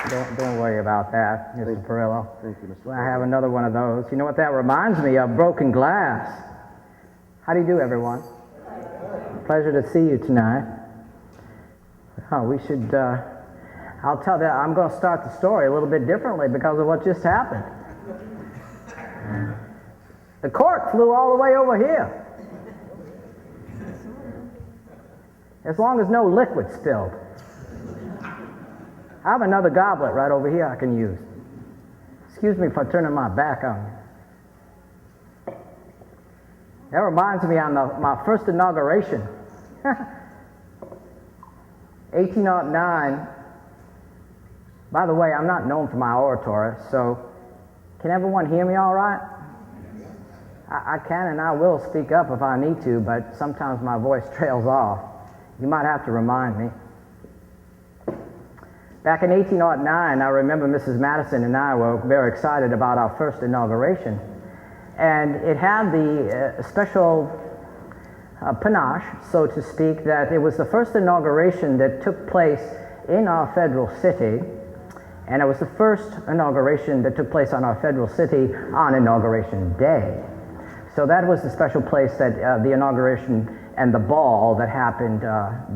Don't worry about that, Mr. Perillo. Thank you, Mr. Well, I have another one of those. You know what that reminds me of? Broken glass. How do you do, everyone? Pleasure to see you tonight. Oh, we should, I'll tell that, I'm going to start the story a little bit differently because of what just happened. The cork flew all the way over here. As long as no liquid spilled. I have another goblet right over here I can use. Excuse me for turning my back on you. That reminds me on my first inauguration. 1809. By the way, I'm not known for my oratory, so can everyone hear me all right? I can and I will speak up if I need to, but sometimes my voice trails off. You might have to remind me. Back in 1809, I remember Mrs. Madison and I were very excited about our first inauguration. And it had the special panache, so to speak, that it was the first inauguration that took place in our federal city. And it was the first inauguration that took place on our federal city on Inauguration Day. So that was the special place that the inauguration and the ball that happened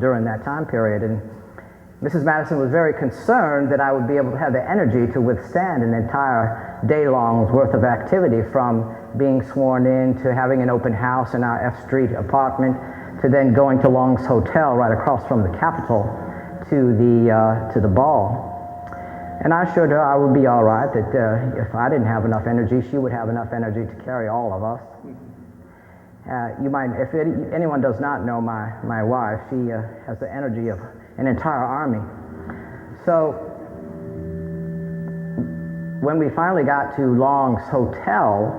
during that time period. And Mrs. Madison was very concerned that I would be able to have the energy to withstand an entire day-long's worth of activity, from being sworn in to having an open house in our F Street apartment to then going to Long's Hotel right across from the Capitol to the ball. And I assured her I would be all right, that if I didn't have enough energy, she would have enough energy to carry all of us. If anyone does not know my wife, she has the energy of an entire army. So when we finally got to Long's Hotel,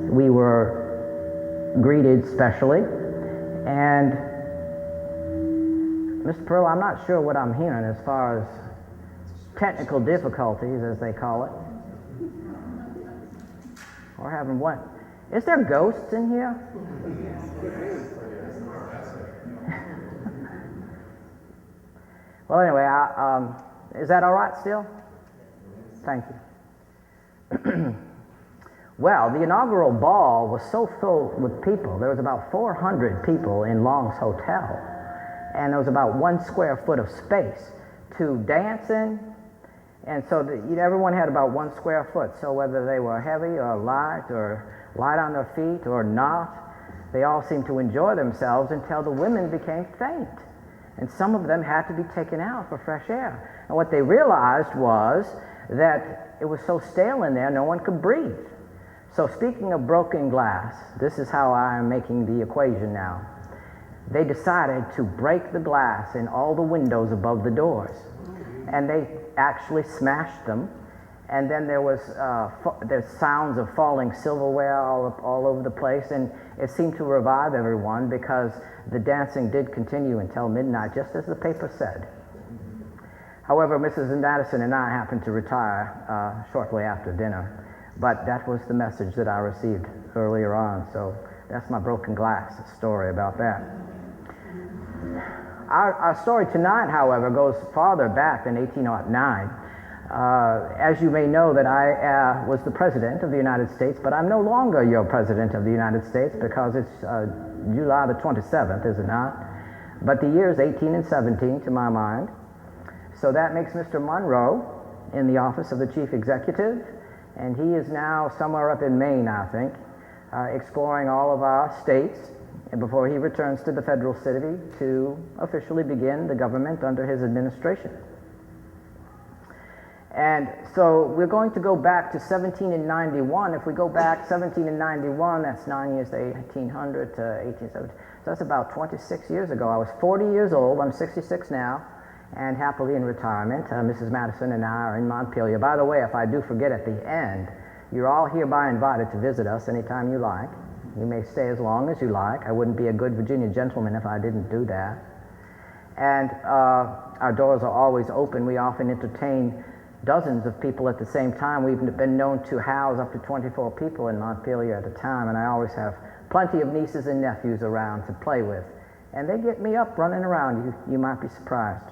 we were greeted specially. And Mr. Pearl, I'm not sure what I'm hearing as far as technical difficulties, as they call it. Or having what? Is there ghosts in here? Well, anyway, is that all right still? Thank you. Well, the inaugural ball was so filled with people. There was about 400 people in Long's Hotel, and there was about 1 square foot of space to dance in, and so everyone had about 1 square foot. So whether they were heavy or light on their feet or not, they all seemed to enjoy themselves until the women became faint. And some of them had to be taken out for fresh air. And what they realized was that it was so stale in there, no one could breathe. So speaking of broken glass, this is how I'm making the equation now. They decided to break the glass in all the windows above the doors. And they actually smashed them. And then there was there's sounds of falling silverware all over the place, and it seemed to revive everyone because the dancing did continue until midnight, just as the paper said. However, Mrs. Madison and I happened to retire shortly after dinner, but that was the message that I received earlier on, so that's my broken glass story about that. Our story tonight, however, goes farther back than 1809. As you may know, that I was the President of the United States, but I'm no longer your President of the United States because it's July the 27th, is it not? But the years 18 and 17 to my mind. So that makes Mr. Monroe in the office of the Chief Executive, and he is now somewhere up in Maine, I think, exploring all of our states before he returns to the federal city to officially begin the government under his administration. And so we're going to go back to 1791. If we go back 1791, that's 9 years to 1800 to 1870. So that's about 26 years ago. I was 40 years old. I'm 66 now and happily in retirement. Mrs. Madison and I are in Montpelier. By the way, if I do forget at the end, you're all hereby invited to visit us anytime you like. You may stay as long as you like. I wouldn't be a good Virginia gentleman if I didn't do that. And our doors are always open. We often entertain dozens of people at the same time. We've been known to house up to 24 people in Montpelier at a time, and I always have plenty of nieces and nephews around to play with. And they get me up running around. You might be surprised.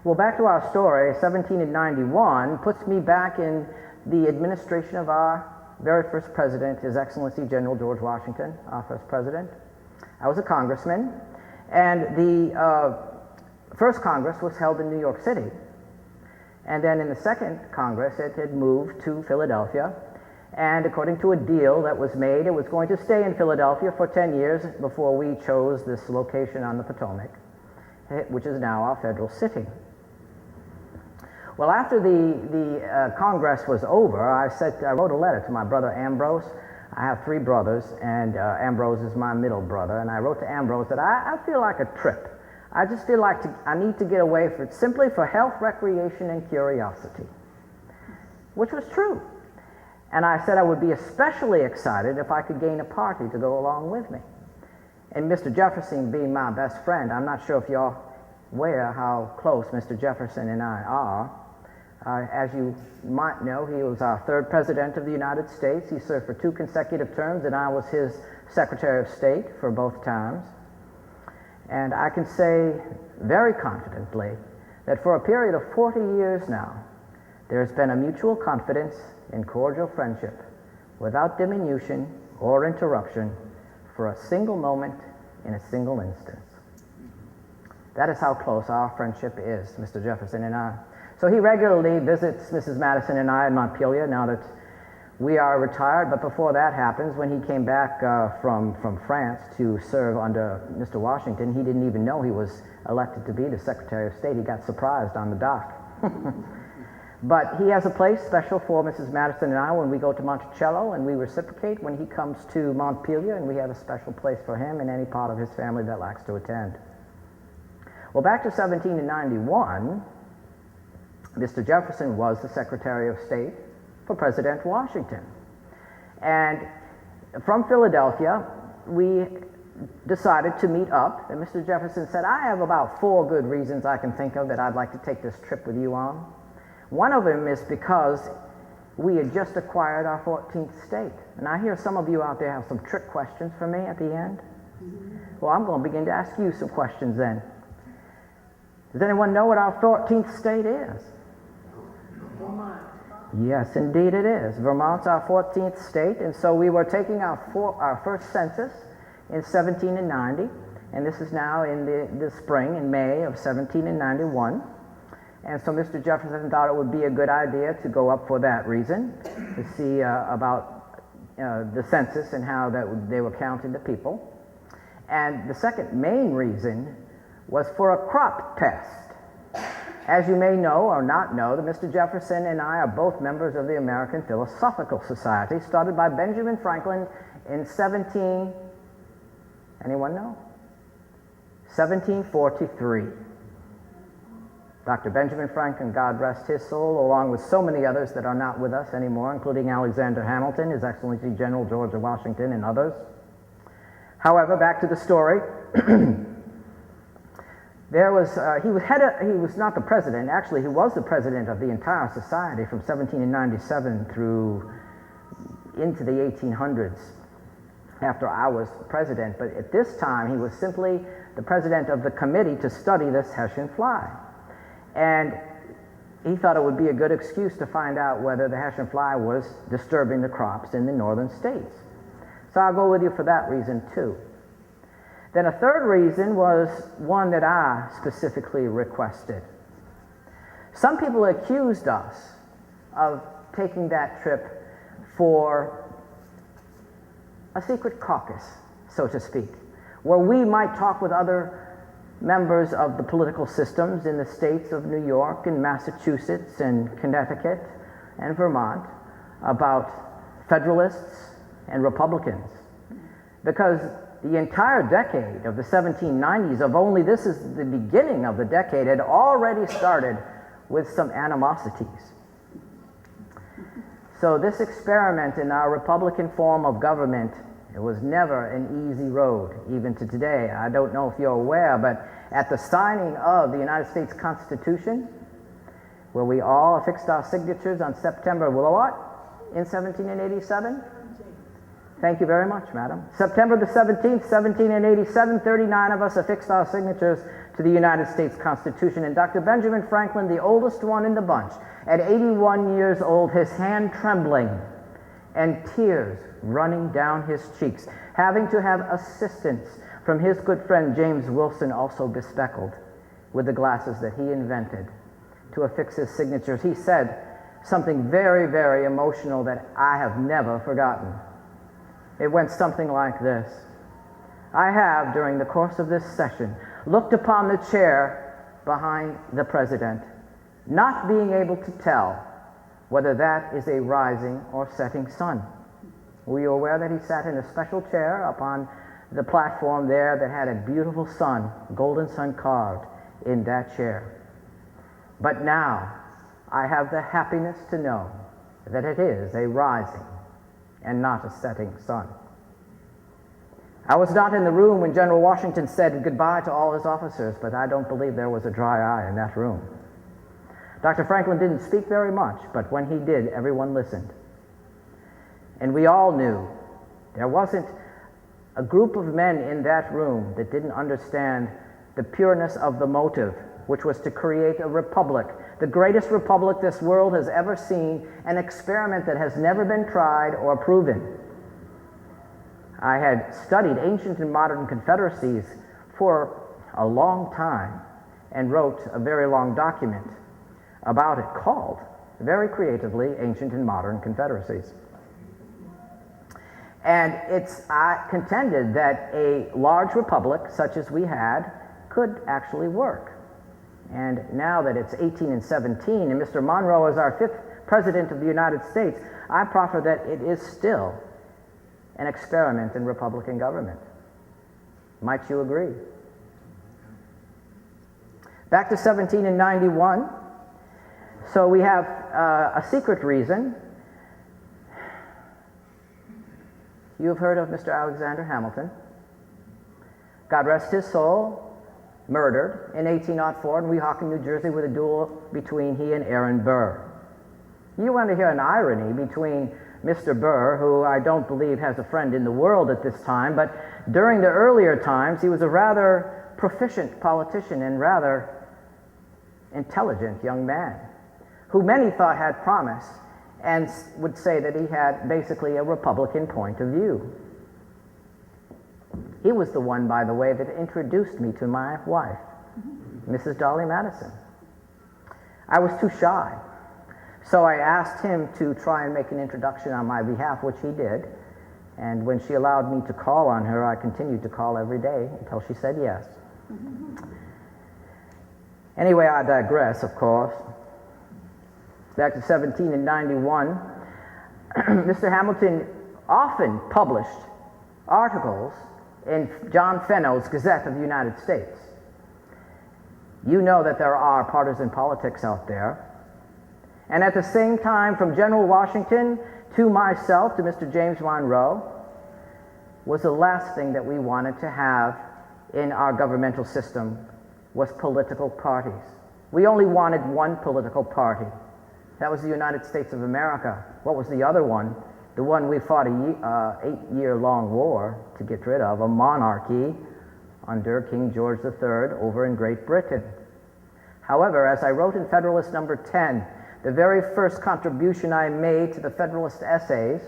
Well, back to our story, 1791 puts me back in the administration of our very first president, His Excellency General George Washington, our first president. I was a congressman, and the first Congress was held in New York City. And then in the second Congress, it had moved to Philadelphia. And according to a deal that was made, it was going to stay in Philadelphia for 10 years before we chose this location on the Potomac, which is now our federal city. Well, after the Congress was over, I wrote a letter to my brother Ambrose. I have 3 brothers, and Ambrose is my middle brother. And I wrote to Ambrose that I feel like a trip. I just feel like I need to get away simply for health, recreation, and curiosity, which was true. And I said I would be especially excited if I could gain a party to go along with me. And Mr. Jefferson being my best friend, I'm not sure if you're aware how close Mr. Jefferson and I are. As you might know, he was our 3rd president of the United States. He served for 2 consecutive terms, and I was his Secretary of State for both times. And I can say very confidently that for a period of 40 years now, there's been a mutual confidence and cordial friendship without diminution or interruption for a single moment in a single instance. That is how close our friendship is, Mr. Jefferson and I. So he regularly visits Mrs. Madison and I in Montpelier now that we are retired, but before that happens, when he came back from France to serve under Mr. Washington, he didn't even know he was elected to be the Secretary of State. He got surprised on the dock. But he has a place special for Mrs. Madison and I when we go to Monticello, and we reciprocate when he comes to Montpelier, and we have a special place for him and any part of his family that likes to attend. Well, back to 1791, Mr. Jefferson was the Secretary of State for President Washington. And from Philadelphia, we decided to meet up, and Mr. Jefferson said, I have about 4 good reasons I can think of that I'd like to take this trip with you on. One of them is because we had just acquired our 14th state. And I hear some of you out there have some trick questions for me at the end. Well, I'm going to begin to ask you some questions then. Does anyone know what our 14th state is? Vermont. Yes, indeed it is. Vermont's our 14th state, and so we were taking our first census in 1790, and this is now in the spring, in May of 1791. And so Mr. Jefferson thought it would be a good idea to go up for that reason, to see about the census and how they were counting the people. And the second main reason was for a crop test. As you may know or not know, that Mr. Jefferson and I are both members of the American Philosophical Society, started by Benjamin Franklin in anyone know? 1743. Dr. Benjamin Franklin, God rest his soul, along with so many others that are not with us anymore, including Alexander Hamilton, His Excellency General George Washington, and others. However, back to the story. He was not the president. Actually, he was the president of the entire society from 1797 through into the 1800s after I was president. But at this time, he was simply the president of the committee to study this Hessian fly. And he thought it would be a good excuse to find out whether the Hessian fly was disturbing the crops in the northern states. So I'll go with you for that reason too. Then a third reason was one that I specifically requested. Some people accused us of taking that trip for a secret caucus, so to speak, where we might talk with other members of the political systems in the states of New York and Massachusetts and Connecticut and Vermont about Federalists and Republicans. Because the entire decade of the 1790s, this is the beginning of the decade, had already started with some animosities. So this experiment in our Republican form of government, it was never an easy road, even to today. I don't know if you're aware, but at the signing of the United States Constitution, where we all affixed our signatures on September, what? In 1787? Thank you very much, madam. September the 17th, 1787, 39 of us affixed our signatures to the United States Constitution, and Dr. Benjamin Franklin, the oldest one in the bunch, at 81 years old, his hand trembling and tears running down his cheeks, having to have assistance from his good friend James Wilson, also bespectacled with the glasses that he invented to affix his signatures. He said something very, very emotional that I have never forgotten. It went something like this: I have, during the course of this session, looked upon the chair behind the president, not being able to tell whether that is a rising or setting sun. Were you aware that he sat in a special chair upon the platform there that had a beautiful sun, golden sun carved in that chair? But now I have the happiness to know that it is a rising and not a setting sun. I was not in the room when General Washington said goodbye to all his officers, but I don't believe there was a dry eye in that room. Dr. Franklin didn't speak very much, but when he did, everyone listened. And we all knew there wasn't a group of men in that room that didn't understand the pureness of the motive, which was to create a republic, the greatest republic this world has ever seen, an experiment that has never been tried or proven. I had studied ancient and modern confederacies for a long time and wrote a very long document about it called, very creatively, Ancient and Modern Confederacies. And I contended that a large republic, such as we had, could actually work. And now that it's 18 and 17, and Mr. Monroe is our 5th President of the United States, I proffer that it is still an experiment in Republican government. Might you agree? Back to 1791. So we have a secret reason. You've heard of Mr. Alexander Hamilton. God rest his soul. Murdered in 1804 in Weehawken, New Jersey, with a duel between he and Aaron Burr. You want to hear an irony between Mr. Burr, who I don't believe has a friend in the world at this time, but during the earlier times he was a rather proficient politician and rather intelligent young man who many thought had promise and would say that he had basically a Republican point of view. He was the one, by the way, that introduced me to my wife, Mrs. Dolly Madison. I was too shy, so I asked him to try and make an introduction on my behalf, which he did. And when she allowed me to call on her, I continued to call every day until she said yes. Anyway, I digress, of course. Back to 1791, Mr. Hamilton often published articles in John Fenno's Gazette of the United States. You know that there are partisan politics out there. And at the same time, from General Washington to myself, to Mr. James Monroe, was the last thing that we wanted to have in our governmental system was political parties. We only wanted one political party. That was the United States of America. What was the other one? The one we fought an 8-year-long war to get rid of, a monarchy under King George III over in Great Britain. However, as I wrote in Federalist number 10, the very first contribution I made to the Federalist essays,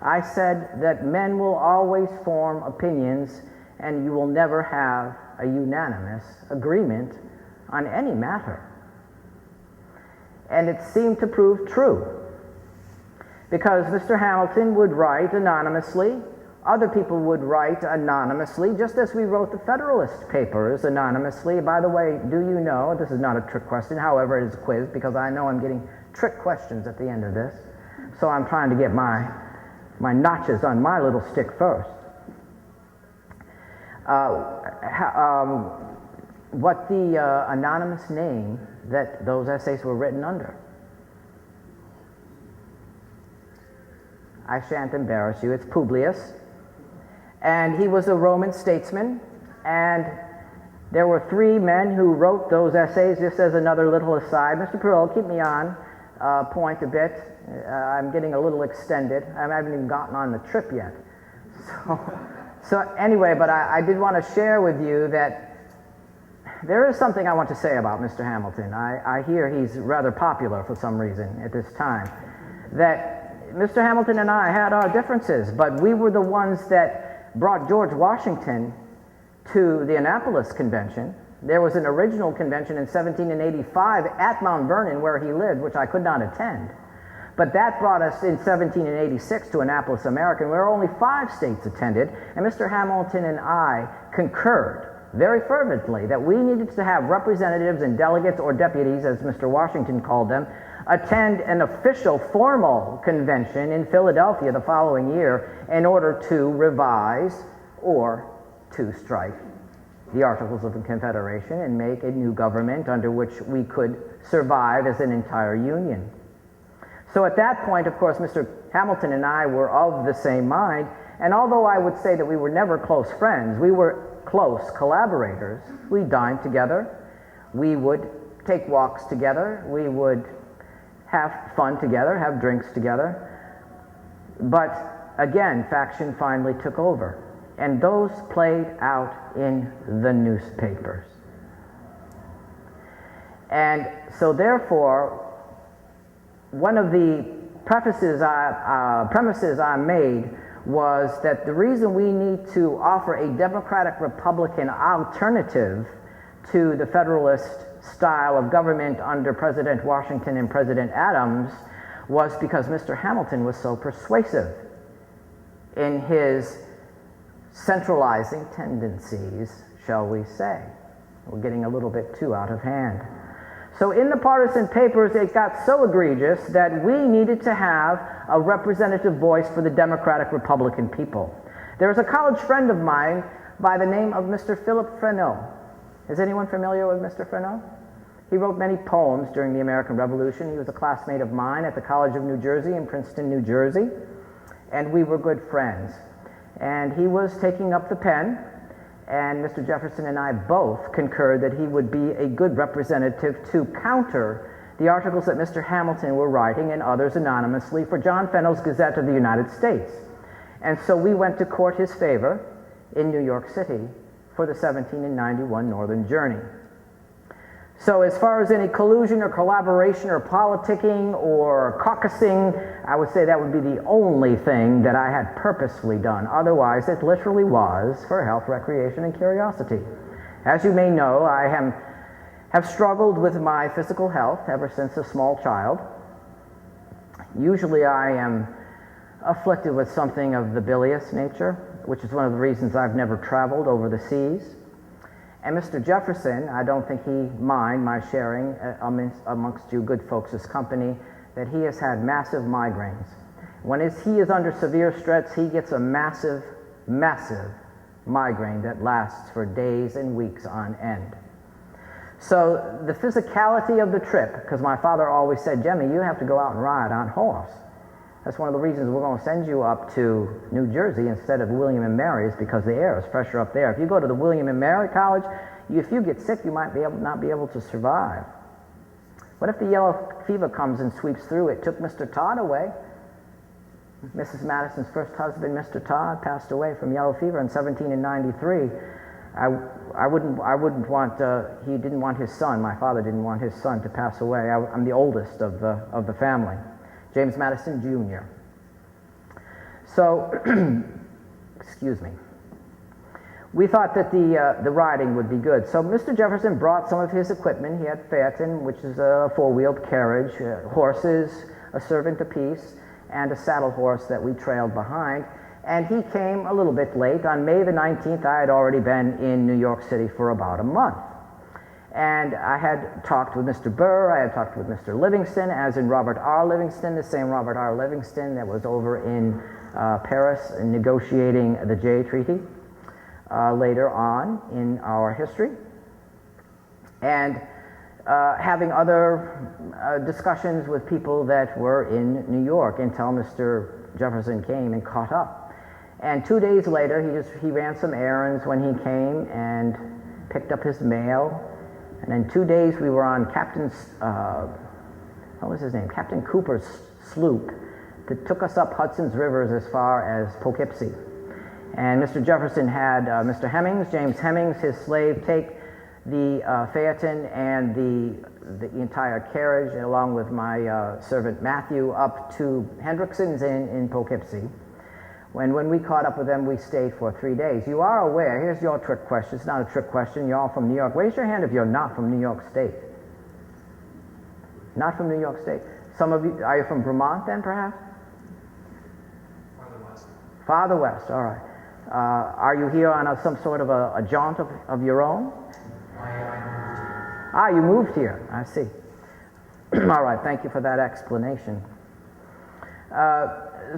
I said that men will always form opinions and you will never have a unanimous agreement on any matter. And it seemed to prove true, because Mr. Hamilton would write anonymously, other people would write anonymously, just as we wrote the Federalist Papers anonymously. By the way, do you know, this is not a trick question, however it is a quiz, because I know I'm getting trick questions at the end of this, so I'm trying to get my notches on my little stick first. What the anonymous name that those essays were written under? I shan't embarrass you. It's Publius. And he was a Roman statesman, and there were 3 men who wrote those essays. Just as another little aside, Mr. Perot, keep me on point a bit. I'm getting a little extended. I haven't even gotten on the trip yet. So anyway, but I did want to share with you that there is something I want to say about Mr. Hamilton. I hear he's rather popular for some reason at this time. That Mr. Hamilton and I had our differences, but we were the ones that brought George Washington to the Annapolis Convention. There was an original convention in 1785 at Mount Vernon where he lived, which I could not attend. But that brought us in 1786 to Annapolis, American, where only 5 states attended, and Mr. Hamilton and I concurred very fervently that we needed to have representatives and delegates, or deputies, as Mr. Washington called them, attend an official, formal convention in Philadelphia the following year in order to revise or to strike the Articles of Confederation and make a new government under which we could survive as an entire union. So at that point, of course, Mr. Hamilton and I were of the same mind, and although I would say that we were never close friends, we were close collaborators. We dined together, we would take walks together, we would have fun together, have drinks together. But again, faction finally took over, and those played out in the newspapers. And so therefore, one of the premises I made was that the reason we need to offer a democratic Republican alternative to the Federalist style of government under President Washington and President Adams was because Mr. Hamilton was so persuasive in his centralizing tendencies, shall we say. We're getting a little bit too out of hand. So in the partisan papers, it got so egregious that we needed to have a representative voice for the Democratic Republican people. There was a college friend of mine by the name of Mr. Philip Freneau. Is anyone familiar with Mr. Freneau? He wrote many poems during the American Revolution. He was a classmate of mine at the College of New Jersey in Princeton, New Jersey, and we were good friends. And he was taking up the pen, and Mr. Jefferson and I both concurred that he would be a good representative to counter the articles that Mr. Hamilton were writing and others anonymously for John Fennell's Gazette of the United States. And so we went to court his favor in New York City for the 1791 Northern Journey. So as far as any collusion or collaboration or politicking or caucusing, I would say that would be the only thing that I had purposefully done. Otherwise, it literally was for health, recreation, and curiosity. As you may know, I have struggled with my physical health ever since a small child. Usually I am afflicted with something of the bilious nature, which is one of the reasons I've never traveled over the seas. And Mr. Jefferson, I don't think he mind my sharing amongst you good folks' company, that he has had massive migraines. When he is under severe stress, he gets a massive, massive migraine that lasts for days and weeks on end. So the physicality of the trip, because my father always said, Jimmy, you have to go out and ride on horse. That's one of the reasons we're going to send you up to New Jersey instead of William & Mary's, because the air is fresher up there. If you go to the William & Mary College, if you get sick, you might not be able to survive. What if the yellow fever comes and sweeps through? It took Mr. Todd away. Mrs. Madison's first husband, Mr. Todd, passed away from yellow fever in 1793. I wouldn't want, he didn't want his son, my father didn't want his son to pass away. I'm the oldest of the family. James Madison Jr. So, excuse me. We thought that the riding would be good. So Mr. Jefferson brought some of his equipment. He had phaeton, which is a four-wheeled carriage, horses, a servant apiece, and a saddle horse that we trailed behind. And he came a little bit late. On May the 19th, I had already been in New York City for about a month. And I had talked with Mr. Burr, I had talked with Mr. Livingston, as in Robert R. Livingston, the same Robert R. Livingston that was over in Paris negotiating the Jay Treaty later on in our history. And having other discussions with people that were in New York until Mr. Jefferson came and caught up. And 2 days later, he ran some errands when he came and picked up his mail. And in 2 days, we were on Captain Cooper's sloop that took us up Hudson's rivers as far as Poughkeepsie. And Mr. Jefferson had Mr. Hemmings, James Hemmings, his slave, take the phaeton and the entire carriage, along with my servant Matthew, up to Hendrickson's Inn in Poughkeepsie. When we caught up with them, we stayed for 3 days. You are aware, here's your trick question. It's not a trick question. You're all from New York. Raise your hand if you're not from New York State. Not from New York State. Some of you, are you from Vermont then, perhaps? Farther west. Farther west, all right. Are you here on some sort of a jaunt of your own? I You moved here. I see. All right, thank you for that explanation.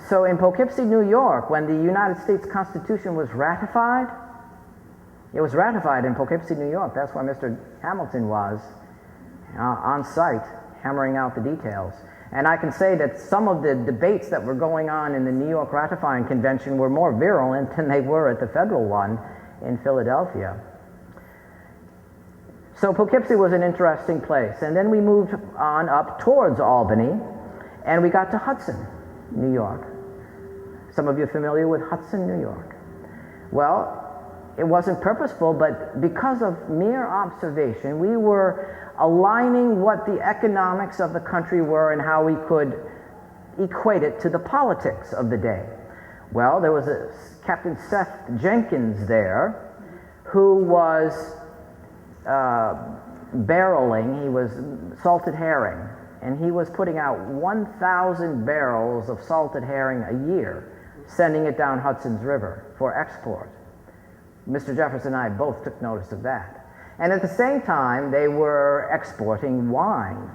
So in Poughkeepsie, New York, when the United States Constitution was ratified, it was ratified in Poughkeepsie, New York. That's where Mr. Hamilton was on site, hammering out the details. And I can say that some of the debates that were going on in the New York ratifying convention were more virulent than they were at the federal one in Philadelphia. So Poughkeepsie was an interesting place. And then we moved on up towards Albany, and we got to Hudson, New York. Some of you are familiar with Hudson, New York. Well, it wasn't purposeful, but because of mere observation, we were aligning what the economics of the country were and how we could equate it to the politics of the day. Well, there was a Captain Seth Jenkins there who was barreling, he was salted herring, and he was putting out 1,000 barrels of salted herring a year, sending it down Hudson's River for export. Mr. Jefferson and I both took notice of that. And at the same time, they were exporting wine,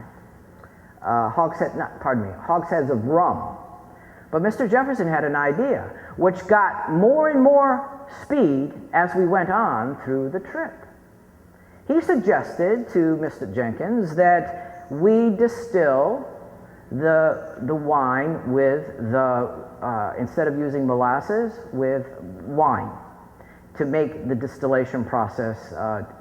hogsheads of rum. But Mr. Jefferson had an idea, which got more and more speed as we went on through the trip. He suggested to Mr. Jenkins that we distill the wine with instead of using molasses, with wine, to make the distillation process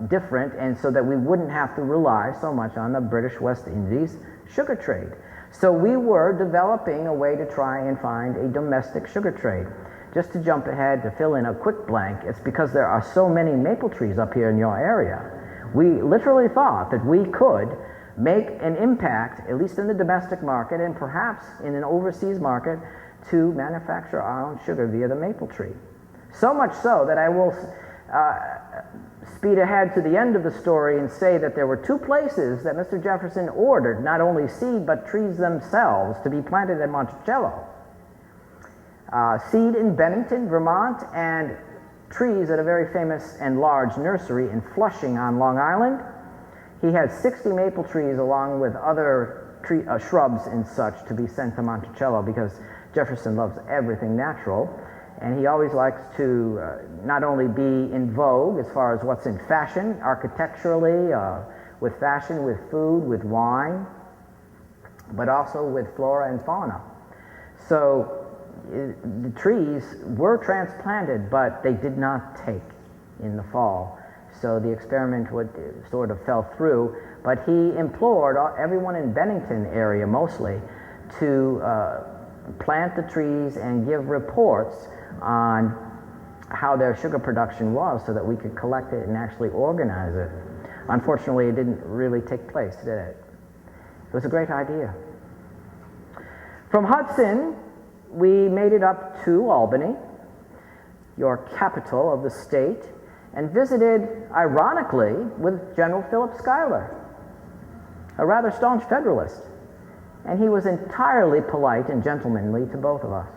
different, and so that we wouldn't have to rely so much on the British West Indies sugar trade. So we were developing a way to try and find a domestic sugar trade. Just to jump ahead, to fill in a quick blank, it's because there are so many maple trees up here in your area. We literally thought that we could make an impact, at least in the domestic market and perhaps in an overseas market, to manufacture our own sugar via the maple tree. So much so that I will speed ahead to the end of the story and say that there were 2 places that Mr. Jefferson ordered not only seed but trees themselves to be planted in Monticello. Seed in Bennington, Vermont, and trees at a very famous and large nursery in Flushing on Long Island. He had 60 maple trees along with other shrubs and such to be sent to Monticello, because Jefferson loves everything natural. And he always likes to not only be in vogue as far as what's in fashion, architecturally, with fashion, with food, with wine, but also with flora and fauna. So the trees were transplanted, but they did not take in the fall. So the experiment sort of fell through, but he implored everyone in Bennington area mostly to plant the trees and give reports on how their sugar production was, so that we could collect it and actually organize it. Unfortunately, it didn't really take place, did it? It was a great idea. From Hudson, we made it up to Albany, your capital of the state, and visited, ironically, with General Philip Schuyler, a rather staunch Federalist. And he was entirely polite and gentlemanly to both of us.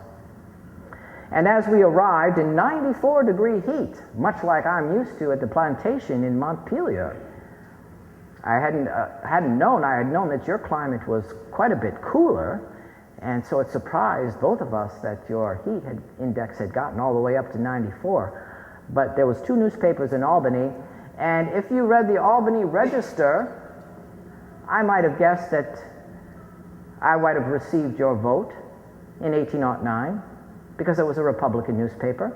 And as we arrived in 94-degree heat, much like I'm used to at the plantation in Montpelier, I hadn't known. I had known that your climate was quite a bit cooler, and so it surprised both of us that your heat index had gotten all the way up to 94. But there was 2 newspapers in Albany, and if you read the Albany Register, I might have guessed that I might have received your vote in 1809, because it was a Republican newspaper.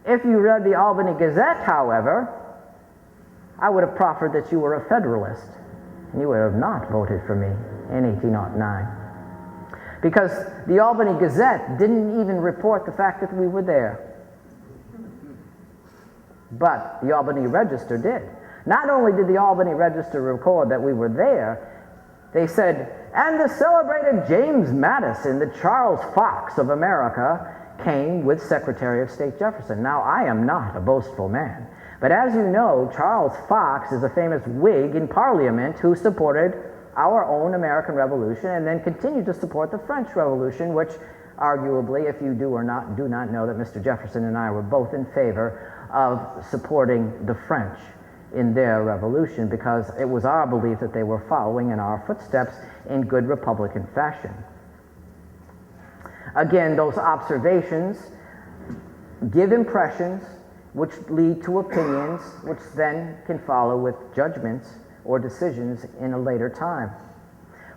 If you read the Albany Gazette, however, I would have proffered that you were a Federalist, and you would have not voted for me in 1809. Because the Albany Gazette didn't even report the fact that we were there. but the Albany Register did. Not only did the Albany Register record that we were there, they said, and the celebrated James Madison, the Charles Fox of America, came with Secretary of State Jefferson. Now, I am not a boastful man, but as you know, Charles Fox is a famous Whig in Parliament who supported our own American Revolution and then continued to support the French Revolution, which arguably, if you do not know that Mr. Jefferson and I were both in favor of supporting the French in their revolution, because it was our belief that they were following in our footsteps in good Republican fashion. Again, those observations give impressions which lead to opinions, which then can follow with judgments or decisions in a later time.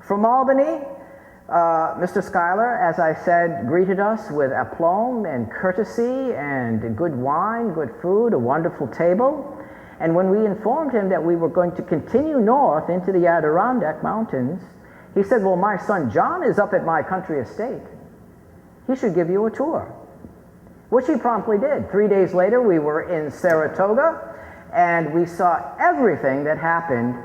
From Albany, Mr. Schuyler, as I said, greeted us with aplomb and courtesy and good wine, good food, a wonderful table. And when we informed him that we were going to continue north into the Adirondack Mountains, he said, well, my son John is up at my country estate. He should give you a tour, which he promptly did. 3 days later, we were in Saratoga, and we saw everything that happened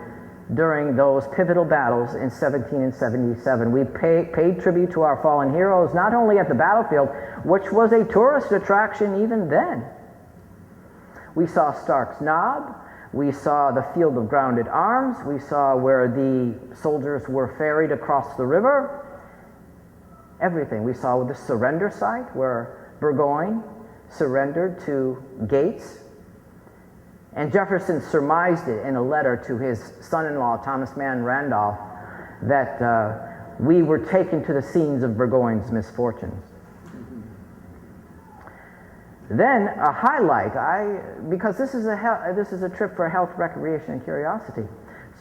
during those pivotal battles in 1777. We paid tribute to our fallen heroes, not only at the battlefield, which was a tourist attraction even then. We saw Stark's Knob, we saw the Field of Grounded Arms, we saw where the soldiers were ferried across the river, everything. We saw the surrender site where Burgoyne surrendered to Gates, and Jefferson surmised it in a letter to his son-in-law, Thomas Mann Randolph, that we were taken to the scenes of Burgoyne's misfortunes. Then a highlight, because this is a trip for health, recreation, and curiosity.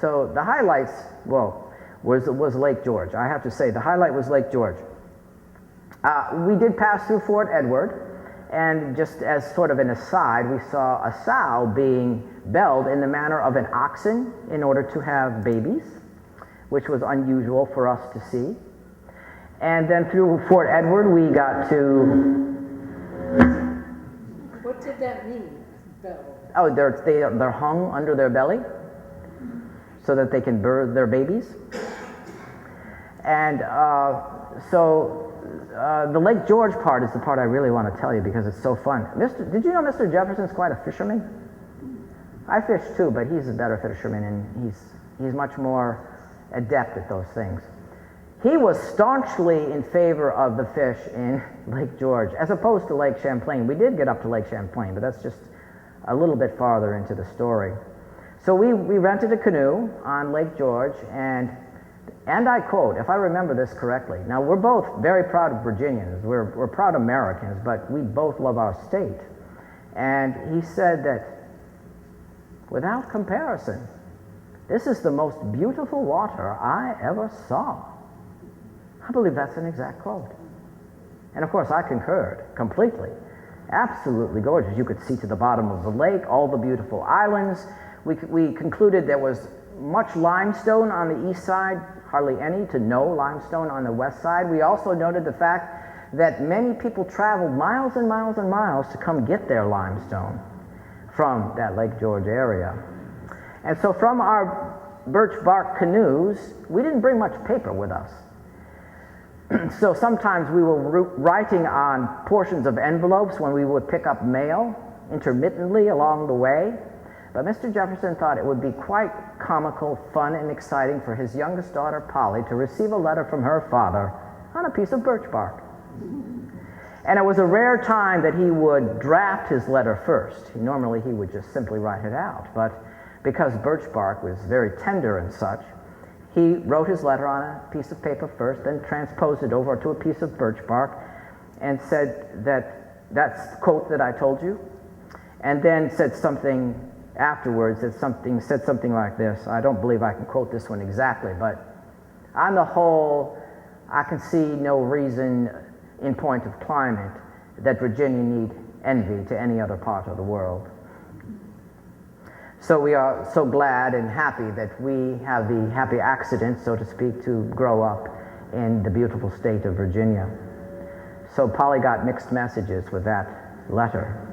So the highlights, was Lake George. I have to say, the highlight was Lake George. We did pass through Fort Edward, and just as sort of an aside, we saw a sow being belled in the manner of an oxen in order to have babies, which was unusual for us to see. And then through Fort Edward, we got to... What did that mean, bell? Oh, they're hung under their belly so that they can birth their babies. And the Lake George part is the part I really want to tell you because it's so fun. Did you know Mr. Jefferson's quite a fisherman? I fish too, but he's a better fisherman, and he's much more adept at those things. He was staunchly in favor of the fish in Lake George, as opposed to Lake Champlain. We did get up to Lake Champlain, but that's just a little bit farther into the story. So we rented a canoe on Lake George, and I quote, if I remember this correctly, now we're both very proud of Virginians, we're proud Americans, but we both love our state. And he said that, without comparison, this is the most beautiful water I ever saw. I believe that's an exact quote. And of course, I concurred completely. Absolutely gorgeous. You could see to the bottom of the lake, all the beautiful islands. We concluded there was much limestone on the east side, hardly any to no limestone on the west side. We also noted the fact that many people traveled miles and miles and miles to come get their limestone from that Lake George area. And so from our birch bark canoes, we didn't bring much paper with us. So sometimes we were writing on portions of envelopes when we would pick up mail intermittently along the way. But Mr. Jefferson thought it would be quite comical, fun, and exciting for his youngest daughter, Polly, to receive a letter from her father on a piece of birch bark. And it was a rare time that he would draft his letter first. Normally he would just simply write it out. But because birch bark was very tender and such, he wrote his letter on a piece of paper first, then transposed it over to a piece of birch bark and said that's the quote that I told you, and then said something afterwards, said something like this. I don't believe I can quote this one exactly, but on the whole, I can see no reason in point of climate that Virginia need envy to any other part of the world. So we are so glad and happy that we have the happy accident, so to speak, to grow up in the beautiful state of Virginia. So Polly got mixed messages with that letter.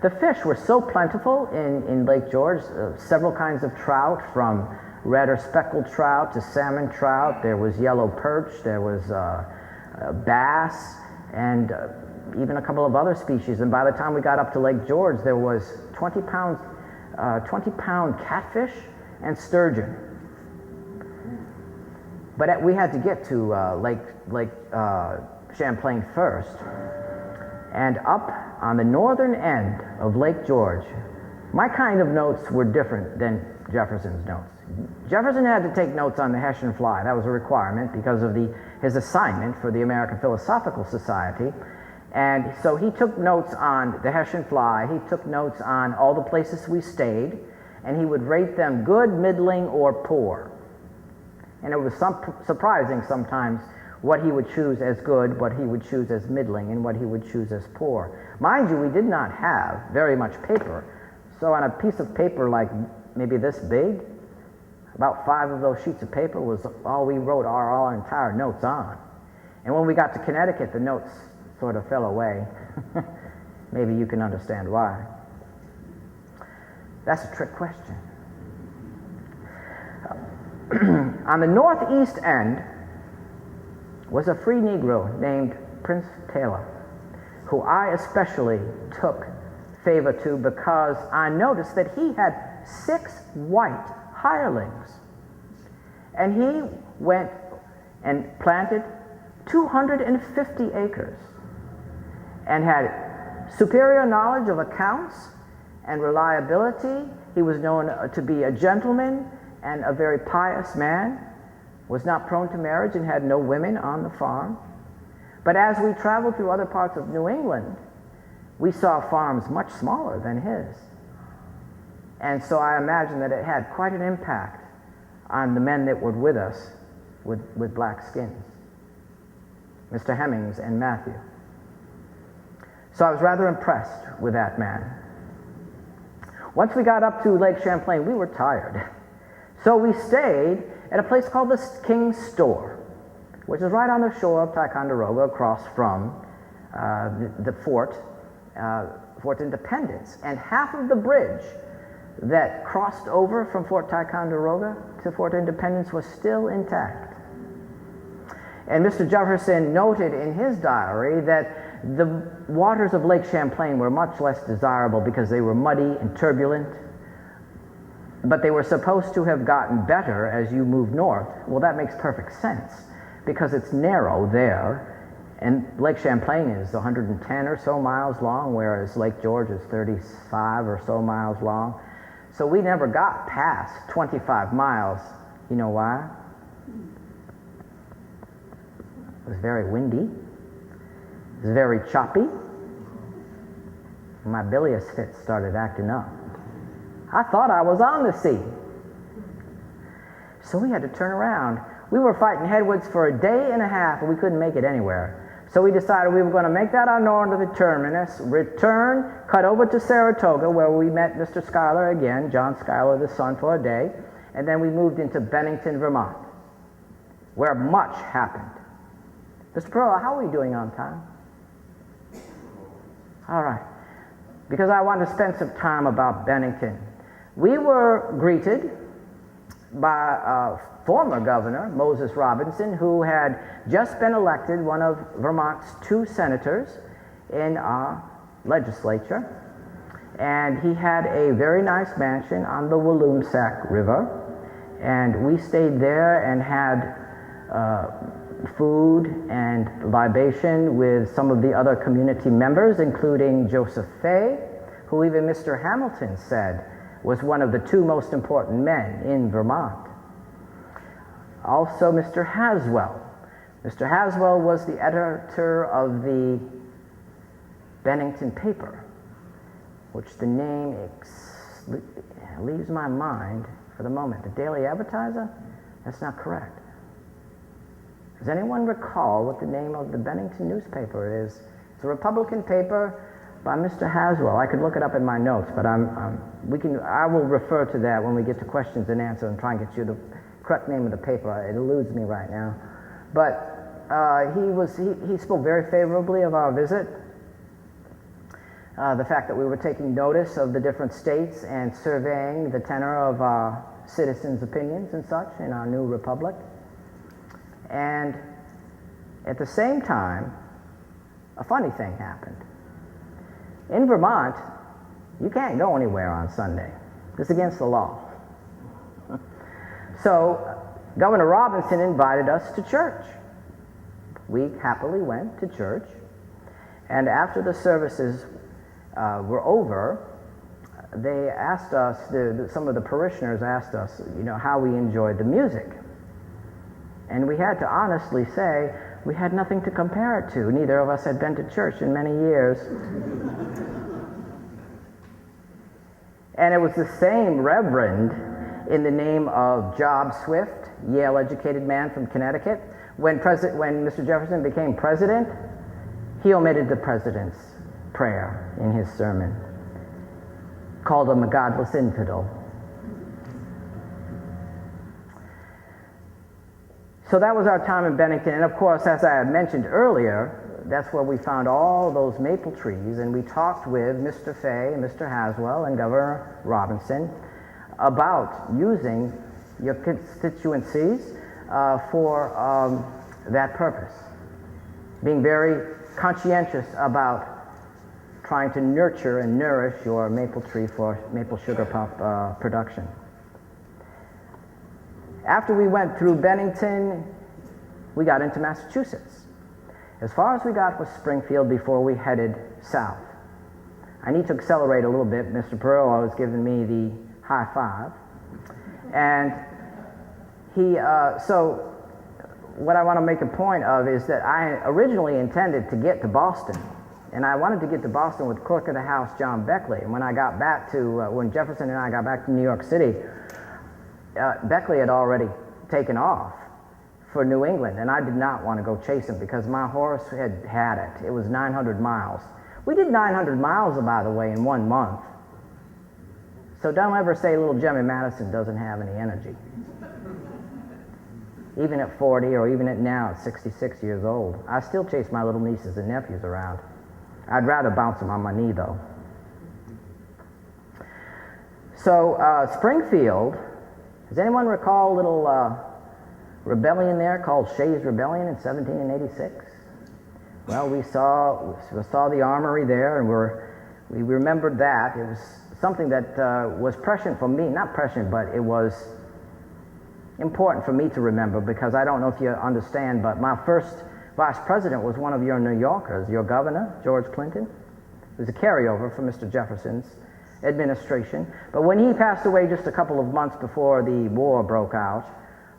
The fish were so plentiful in Lake George, several kinds of trout, from red or speckled trout to salmon trout. There was yellow perch, there was bass, and even a couple of other species. And by the time we got up to Lake George, there was 20-pound catfish and sturgeon. But we had to get to Lake Champlain first. And up on the northern end of Lake George, my kind of notes were different than Jefferson's notes. Jefferson had to take notes on the Hessian fly. That was a requirement because of his assignment for the American Philosophical Society. And so he took notes on the Hessian fly, he took notes on all the places we stayed, and he would rate them good, middling, or poor. And it was surprising sometimes what he would choose as good, what he would choose as middling, and what he would choose as poor. Mind you, we did not have very much paper. So on a piece of paper like maybe this big, about 5 of those sheets of paper was all we wrote our entire notes on. And when we got to Connecticut, the notes sort of fell away. Maybe you can understand why. That's a trick question. On the northeast end was a free Negro named Prince Taylor, who I especially took favor to because I noticed that he had 6 white hirelings. And he went and planted 250 acres and had superior knowledge of accounts and reliability. He was known to be a gentleman and a very pious man, was not prone to marriage and had no women on the farm. But as we traveled through other parts of New England, we saw farms much smaller than his. And so I imagine that it had quite an impact on the men that were with us with black skins, Mr. Hemmings and Matthew. So I was rather impressed with that man. Once we got up to Lake Champlain, we were tired. So we stayed at a place called the King's Store, which is right on the shore of Ticonderoga, across from the Fort Independence. And half of the bridge that crossed over from Fort Ticonderoga to Fort Independence was still intact. And Mr. Jefferson noted in his diary that the waters of Lake Champlain were much less desirable because they were muddy and turbulent, but they were supposed to have gotten better as you move north. Well, that makes perfect sense because it's narrow there, and Lake Champlain is 110 or so miles long, whereas Lake George is 35 or so miles long. So we never got past 25 miles. You know why? It was very windy. It was very choppy. My bilious fits started acting up. I thought I was on the sea. So we had to turn around. We were fighting headwinds for a day and a half, and we couldn't make it anywhere. So we decided we were going to make that our northern terminus, return, cut over to Saratoga, where we met Mr. Schuyler again, John Schuyler, the son, for a day, and then we moved into Bennington, Vermont, where much happened. Mr. Perla, how are we doing on time? All right. Because I want to spend some time about Bennington. We were greeted by former governor, Moses Robinson, who had just been elected one of Vermont's 2 senators in our legislature. And he had a very nice mansion on the Walloomsac River. And we stayed there and had food and libation with some of the other community members, including Joseph Fay, who even Mr. Hamilton said was one of the 2 most important men in Vermont. Also, Mr. Haswell. Mr. Haswell was the editor of the Bennington paper, which the name leaves my mind for the moment. The Daily Advertiser? That's not correct. Does anyone recall what the name of the Bennington newspaper is? It's a Republican paper by Mr. Haswell. I could look it up in my notes, but I will refer to that when we get to questions and answers and try and get you the correct name of the paper. It eludes me right now. But he spoke very favorably of our visit. the fact that we were taking notice of the different states and surveying the tenor of our citizens' opinions and such in our new republic. And at the same time, a funny thing happened. In Vermont, you can't go anywhere on Sunday. It's against the law. So Governor Robinson invited us to church. We happily went to church, and after the services were over, they asked us, some of the parishioners asked us, how we enjoyed the music. And we had to honestly say we had nothing to compare it to. Neither of us had been to church in many years. And it was the same reverend in the name of Job Swift, Yale-educated man from Connecticut. When Mr. Jefferson became president, he omitted the president's prayer in his sermon, called him a godless infidel. So that was our time in Bennington, and of course, as I had mentioned earlier, that's where we found all those maple trees, and we talked with Mr. Fay, Mr. Haswell, and Governor Robinson about using your constituencies for that purpose, being very conscientious about trying to nurture and nourish your maple tree for maple sugar pulp production. After we went through Bennington, we got into Massachusetts. As far as we got was Springfield before we headed south. I need to accelerate a little bit. Mr. Perillo has given me the high five. And so what I want to make a point of is that I originally intended to get to Boston. And I wanted to get to Boston with Clerk of the House John Beckley. And when I got back to, when Jefferson and I got back to New York City, Beckley had already taken off for New England, and I did not want to go chase him because my horse had it. It was 900 miles. We did 900 miles, by the way, in 1 month. So don't ever say little Jemmy Madison doesn't have any energy. Even at 40 or even at now at 66 years old, I still chase my little nieces and nephews around. I'd rather bounce them on my knee, though. So Springfield, does anyone recall a little rebellion there called Shays' Rebellion in 1786? Well, we saw the armory there, and we remembered that. It was something that was prescient for me, not prescient, but it was important for me to remember, because I don't know if you understand, but my first vice president was one of your New Yorkers, your governor, George Clinton. It was a carryover from Mr. Jefferson's administration. But when he passed away just a couple of months before the war broke out,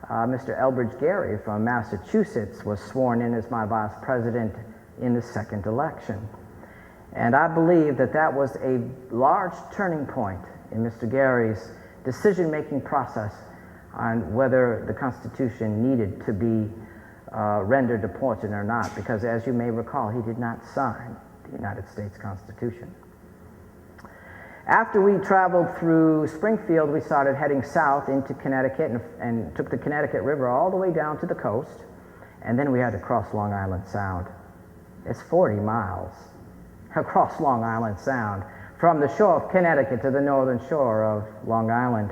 Mr. Elbridge Gerry from Massachusetts was sworn in as my vice president in the second election. And I believe that that was a large turning point in Mr. Gerry's decision-making process on whether the Constitution needed to be rendered important or not, because as you may recall, he did not sign the United States Constitution. After we traveled through Springfield, we started heading south into Connecticut and took the Connecticut River all the way down to the coast, and then we had to cross Long Island Sound. It's 40 miles across Long Island Sound, from the shore of Connecticut to the northern shore of Long Island.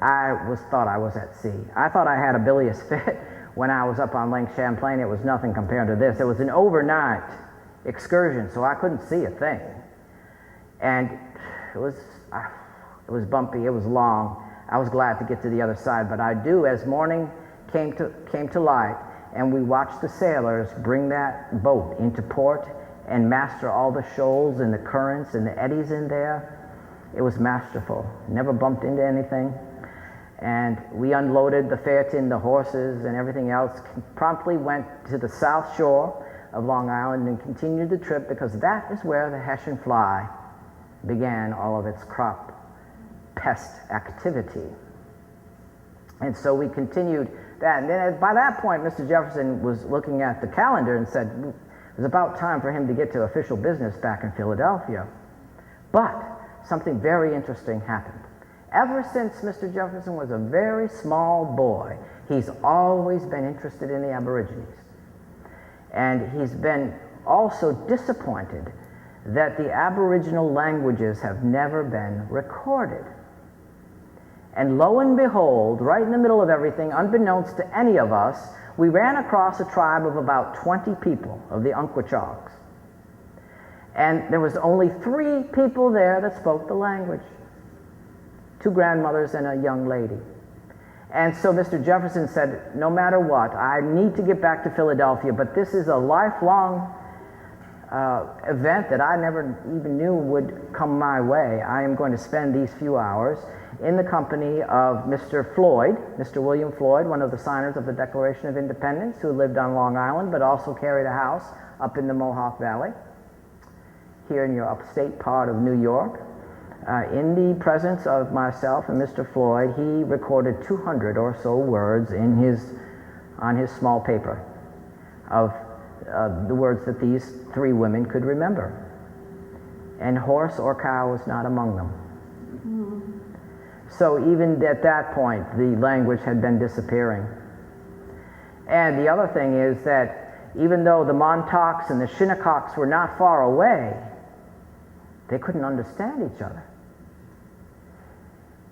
I thought I was at sea. I thought I had a bilious fit when I was up on Lake Champlain. It was nothing compared to this. It was an overnight excursion, so I couldn't see a thing. And it was bumpy, it was long. I was glad to get to the other side, but I do, as morning came to light, and we watched the sailors bring that boat into port and master all the shoals and the currents and the eddies in there. It was masterful. Never bumped into anything. And we unloaded the Phaeton, the horses, and everything else, promptly went to the south shore of Long Island and continued the trip, because that is where the Hessian fly began all of its crop pest activity. And so we continued that. And then by that point, Mr. Jefferson was looking at the calendar and said it was about time for him to get to official business back in Philadelphia. But something very interesting happened. Ever since Mr. Jefferson was a very small boy, he's always been interested in the Aborigines. And he's been also disappointed that the Aboriginal languages have never been recorded. And lo and behold, right in the middle of everything, unbeknownst to any of us, we ran across a tribe of about 20 people, of the Unquachogs. And there was only 3 people there that spoke the language. 2 grandmothers and a young lady. And so Mr. Jefferson said, no matter what, I need to get back to Philadelphia, but this is a lifelong event that I never even knew would come my way. I am going to spend these few hours in the company of Mr. Floyd, Mr. William Floyd, one of the signers of the Declaration of Independence, who lived on Long Island, but also carried a house up in the Mohawk Valley, here in your upstate part of New York. In the presence of myself and Mr. Floyd, he recorded 200 or so words on his small paper of the words that these 3 women could remember. And horse or cow was not among them. So even at that point, the language had been disappearing. And the other thing is that even though the Montauks and the Shinnecocks were not far away, they couldn't understand each other.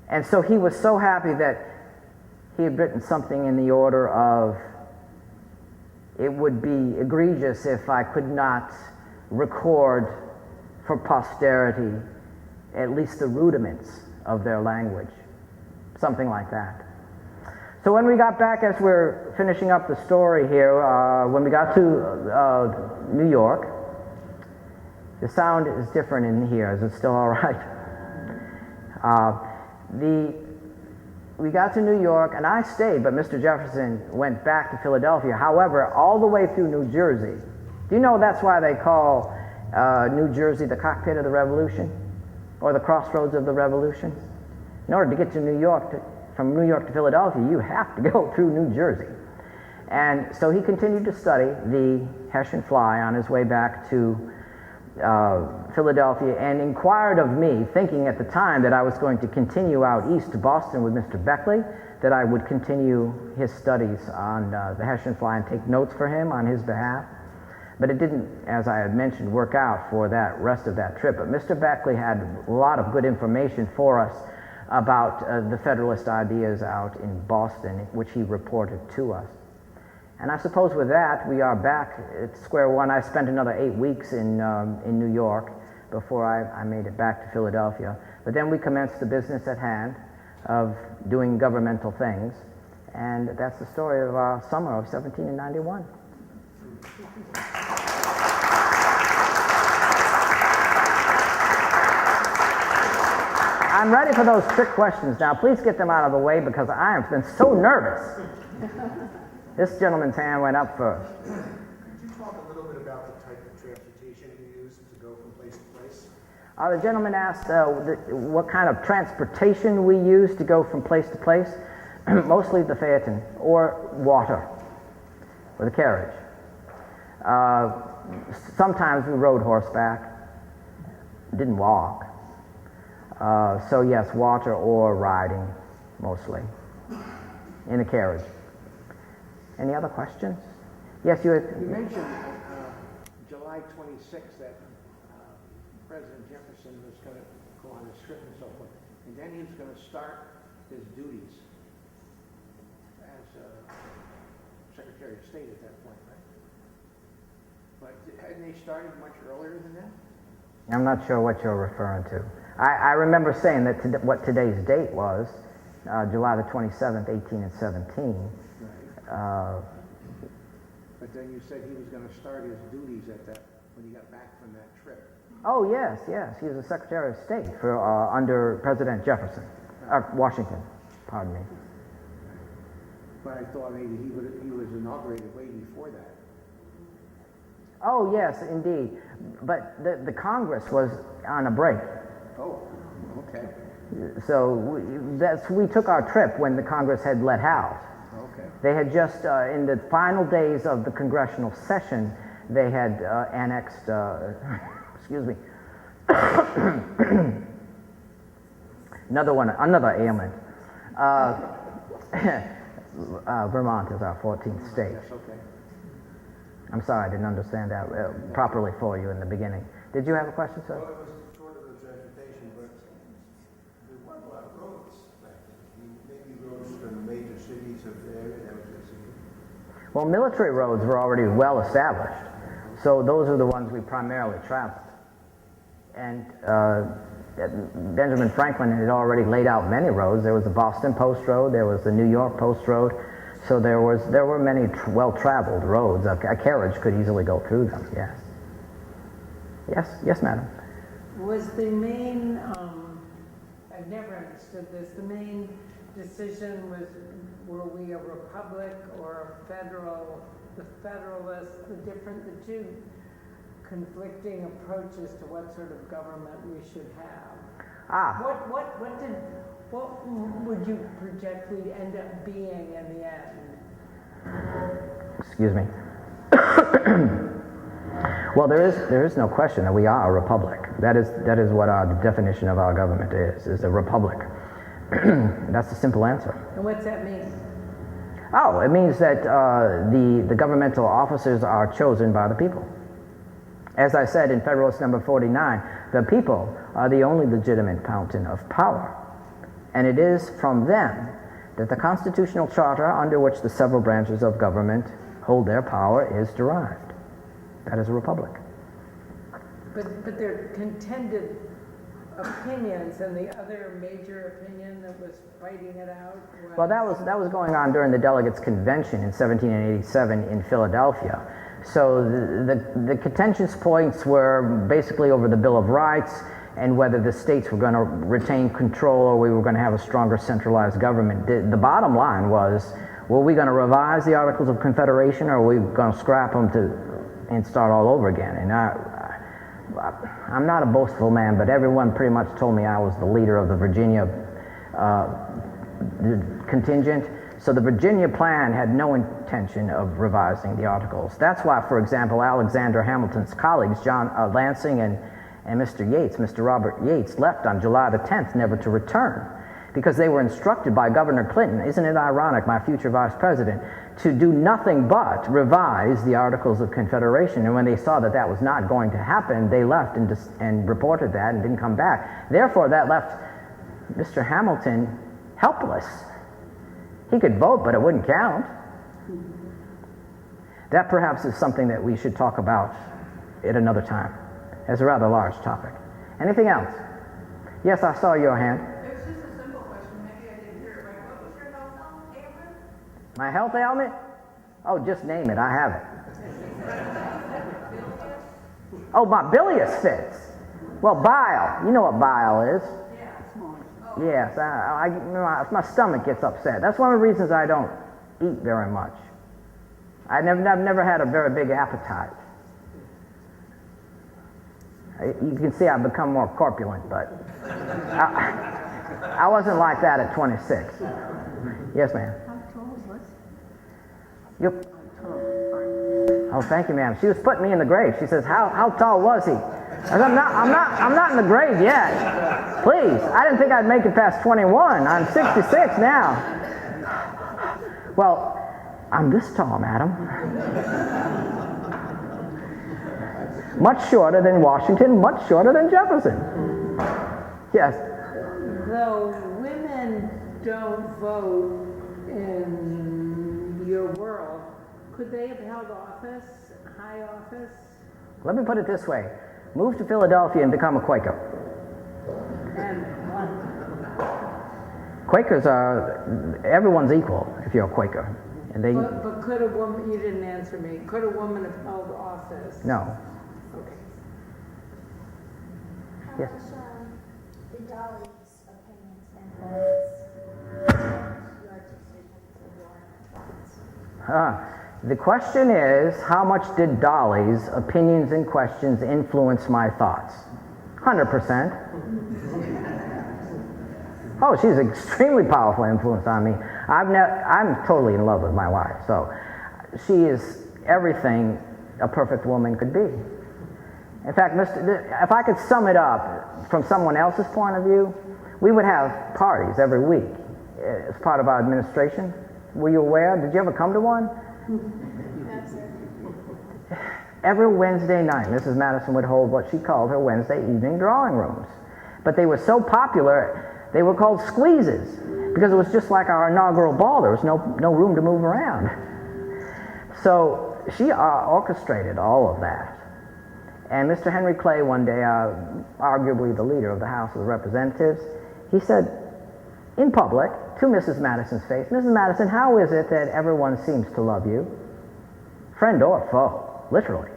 And so he was so happy that he had written something in the order of, it would be egregious if I could not record for posterity at least the rudiments of their language. Something like that. So when we got back, as we're finishing up the story here, when we got to New York, the sound is different in here. Is it still all right? We got to New York, and I stayed, but Mr. Jefferson went back to Philadelphia. However, all the way through New Jersey. Do you know that's why they call New Jersey the cockpit of the Revolution, or the crossroads of the Revolution? In order to get to New York, from New York to Philadelphia, you have to go through New Jersey. And so he continued to study the Hessian fly on his way back to Philadelphia, and inquired of me, thinking at the time that I was going to continue out east to Boston with Mr. Beckley, that I would continue his studies on the Hessian fly and take notes for him on his behalf. But it didn't, as I had mentioned, work out for that rest of that trip. But Mr. Beckley had a lot of good information for us about the Federalist ideas out in Boston, which he reported to us. And I suppose with that, we are back at square one. I spent another 8 weeks in New York before I made it back to Philadelphia. But then we commenced the business at hand of doing governmental things. And that's the story of our summer of 1791. I'm ready for those trick questions now. Please get them out of the way because I have been so nervous. This gentleman's hand went up first. Could you talk a little bit about the type of transportation you used to go from place to place? The gentleman asked what kind of transportation we used to go from place to place. Mostly the phaeton or water with a carriage. Sometimes we rode horseback, didn't walk. So yes, water or riding, mostly, in a carriage. Any other questions? Yes, you had... You mentioned July 26th that President Jefferson was going to go on a trip and so forth, and then he was going to start his duties as Secretary of State at that point, right? But hadn't they started much earlier than that? I'm not sure what you're referring to. I remember saying that what today's date was, July the 27th, 18 and 17. Right. But then you said he was going to start his duties at that when he got back from that trip. Oh yes, yes. He was the Secretary of State for under President Jefferson, Washington. Pardon me. But I thought maybe he was inaugurated way before that. Oh yes, indeed. But the Congress was on a break. Oh, okay. So we took our trip when the Congress had let out. Okay. They had just, in the final days of the congressional session, they had annexed, excuse me, another ailment. Vermont is our 14th state. Yes, okay. I'm sorry I didn't understand that properly for you in the beginning. Did you have a question, sir? Well, it was sort of the transportation, but there weren't a lot of roads back then. Maybe roads from major cities of the area, that was just. Well, military roads were already well established, so those are the ones we primarily traveled. And Benjamin Franklin had already laid out many roads. There was the Boston Post Road, there was the New York Post Road, so there were many well-traveled roads. A carriage could easily go through them, yes. Yes, madam. Was the main, I've never understood this, the main decision was, were we a republic or a federal, the Federalists, the two conflicting approaches to what sort of government we should have? What would you project we'd end up being in the end? Excuse me. Well, there is no question that we are a republic. That is what the definition of our government is a republic. That's the simple answer. And what's that mean? Oh, it means that the governmental officers are chosen by the people. As I said in Federalist number 49, the people are the only legitimate fountain of power. And it is from them that the constitutional charter under which the several branches of government hold their power is derived. That is a republic. But they're contended opinions, and the other major opinion that was fighting it out was... Well, that was going on during the Delegates' Convention in 1787 in Philadelphia. So the contentious points were basically over the Bill of Rights and whether the states were going to retain control or we were going to have a stronger centralized government. The bottom line was, were we going to revise the Articles of Confederation or were we going to scrap them and start all over again? And I'm not a boastful man, but everyone pretty much told me I was the leader of the Virginia contingent. So the Virginia plan had no intention of revising the Articles. That's why, for example, Alexander Hamilton's colleagues, John Lansing and Mr. Robert Yates, left on July the 10th, never to return, because they were instructed by Governor Clinton, isn't it ironic, my future vice president, to do nothing but revise the Articles of Confederation. And when they saw that that was not going to happen, they left and reported that and didn't come back. Therefore, that left Mr. Hamilton helpless. He could vote, but it wouldn't count. That perhaps is something that we should talk about at another time. It's a rather large topic. Anything else? Yes, I saw your hand. It was just a simple question. Maybe I didn't hear it right. What was your health ailment? My health ailment? Oh, just name it. I have it. Oh, my bilious fits. Well, bile. You know what bile is. Yes, my stomach gets upset. That's one of the reasons I don't eat very much. I've never had a very big appetite. You can see I've become more corpulent, but I wasn't like that at 26. Yes, ma'am. How tall was he? Yep. Oh, thank you, ma'am. She was putting me in the grave. She says, "How tall was he?" I said, I'm not in the grave yet. Please, I didn't think I'd make it past 21. I'm 66 now. Well, I'm this tall, madam. Much shorter than Washington, much shorter than Jefferson. Yes. Though women don't vote in your world, could they have held office, high office? Let me put it this way. Move to Philadelphia and become a Quaker. And Quakers are, everyone's equal if you're a Quaker. And they, but could a woman, you didn't answer me, could a woman have held office? no. Okay. How Yes. much did Dolly's opinions influence your decisions and your thoughts? The question is, how much did Dolly's opinions and questions influence my thoughts? 100%. Oh, she's an extremely powerful influence on me. I'm totally in love with my wife, so she is everything a perfect woman could be. In fact, if I could sum it up from someone else's point of view, we would have parties every week as part of our administration. Were you aware? Did you ever come to one? No, sir. Every Wednesday night, Mrs. Madison would hold what she called her Wednesday evening drawing rooms. But they were so popular, they were called squeezes, because it was just like our inaugural ball. There was no room to move around. So she orchestrated all of that. And Mr. Henry Clay one day, arguably the leader of the House of Representatives, he said in public to Mrs. Madison's face, "Mrs. Madison, how is it that everyone seems to love you? Friend or foe, literally."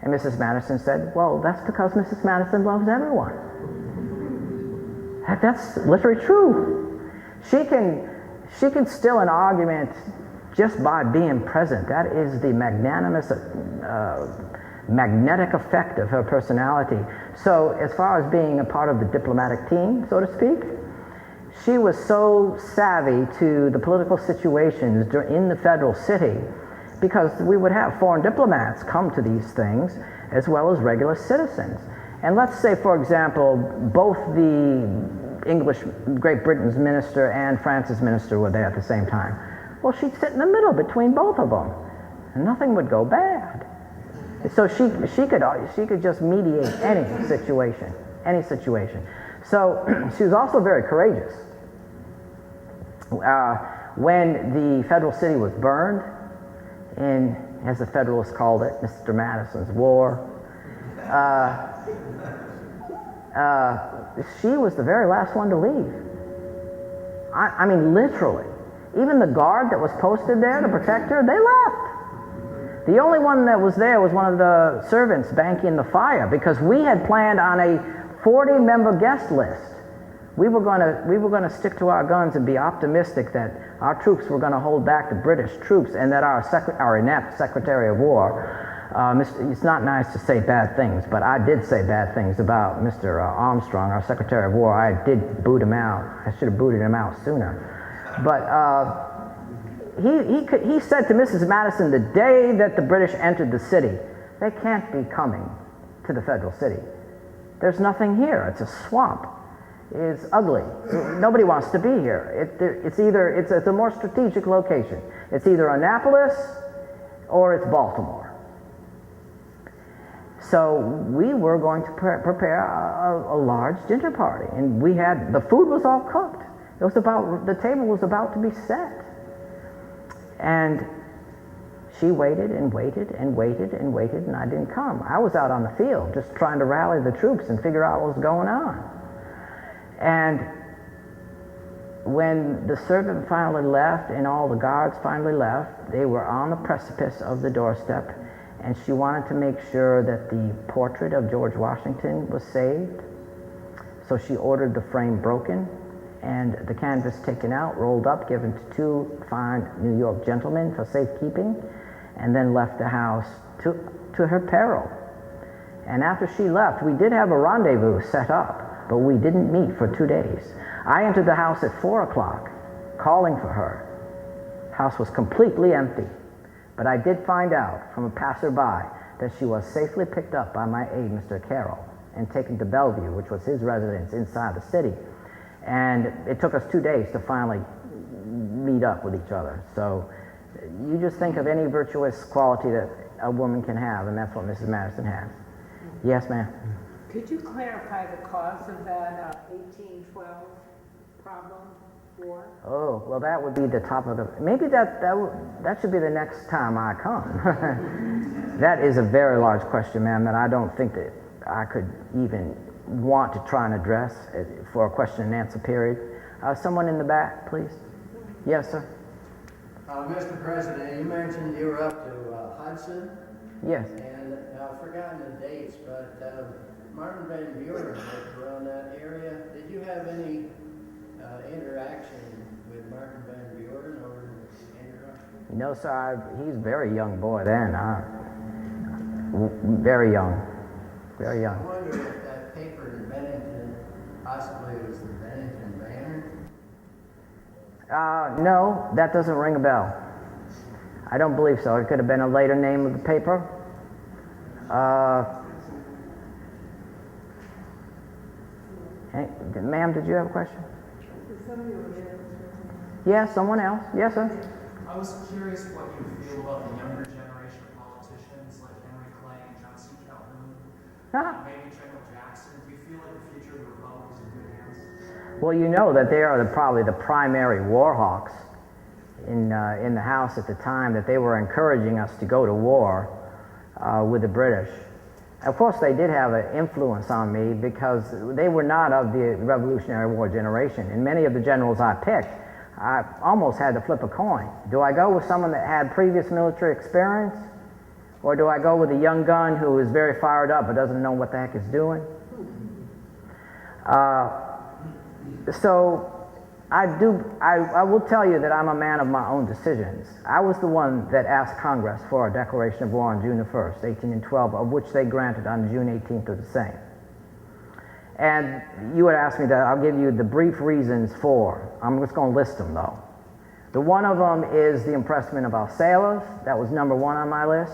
And Mrs. Madison said, "Well, that's because Mrs. Madison loves everyone." That's literally true. She can still an argument just by being present. That is the magnanimous, magnetic effect of her personality. So as far as being a part of the diplomatic team, so to speak, she was so savvy to the political situations in the federal city, because we would have foreign diplomats come to these things as well as regular citizens. And let's say, for example, both the Great Britain's minister and France's minister were there at the same time. Well, she'd sit in the middle between both of them, and nothing would go bad. So she could just mediate any situation. So she was also very courageous. When the federal city was burned in, as the Federalists called it, Mr. Madison's War, she was the very last one to leave. I mean, literally. Even the guard that was posted there to protect her, they left. The only one that was there was one of the servants banking the fire, because we had planned on a 40-member guest list. We were going to stick to our guns and be optimistic that our troops were going to hold back the British troops, and that our inept Secretary of War, it's not nice to say bad things, but I did say bad things about Mr. Armstrong, our Secretary of War. I did boot him out. I should have booted him out sooner. But he said to Mrs. Madison the day that the British entered the city, "They can't be coming to the federal city. There's nothing here. It's a swamp. It's ugly. Nobody wants to be here. It's a more strategic location. It's either Annapolis or it's Baltimore." So we were going to prepare a large dinner party, and the food was all cooked. The table was about to be set. And she waited and waited and waited and waited, and I didn't come. I was out on the field just trying to rally the troops and figure out what was going on. And when the servant finally left and all the guards finally left, they were on the precipice of the doorstep, and she wanted to make sure that the portrait of George Washington was saved. So she ordered the frame broken and the canvas taken out, rolled up, given to two fine New York gentlemen for safekeeping, and then left the house to her peril. And after she left, we did have a rendezvous set up, but we didn't meet for 2 days. I entered the house at 4 o'clock, calling for her. House was completely empty, but I did find out from a passerby that she was safely picked up by my aide, Mr. Carroll, and taken to Bellevue, which was his residence inside the city. And it took us 2 days to finally meet up with each other. So you just think of any virtuous quality that a woman can have, and that's what Mrs. Madison has. Yes, ma'am? Could you clarify the cause of that 1812 problem, war? Oh, well, that would be the top of the... Maybe that should be the next time I come. That is a very large question, ma'am, that I don't think that I could even want to try and address for a question and answer period. Someone in the back, please. Yes, sir. Mr. President, you mentioned you were up to Hudson. Yes. And I've forgotten the dates, but Martin Van Buren lived around that area. Did you have any interaction with Martin Van Buren over in Andrew? No, sir. He's a very young boy then. Very young. Very young. I wonder if that paper in Bennington possibly was the Bennington Banner? No, that doesn't ring a bell. I don't believe so. It could have been a later name of the paper. Hey, ma'am, did you have a question? Yes, someone else. Yes, sir. I was curious what you feel about the younger generation of politicians like Henry maybe General Jackson. Do you feel like the future of the Republic is in good hands? Well, you know that they are probably the primary war hawks in the House at the time, that they were encouraging us to go to war with the British. Of course, they did have an influence on me because they were not of the Revolutionary War generation. And many of the generals I picked, I almost had to flip a coin. Do I go with someone that had previous military experience? Or do I go with a young gun who is very fired up but doesn't know what the heck he's doing? So I will tell you that I'm a man of my own decisions. I was the one that asked Congress for a declaration of war on June the 1st, 1812, of which they granted on June 18th of the same. And you would ask me that, I'll give you the brief reasons for. I'm just going to list them though. The one of them is the impressment of our sailors. That was number one on my list.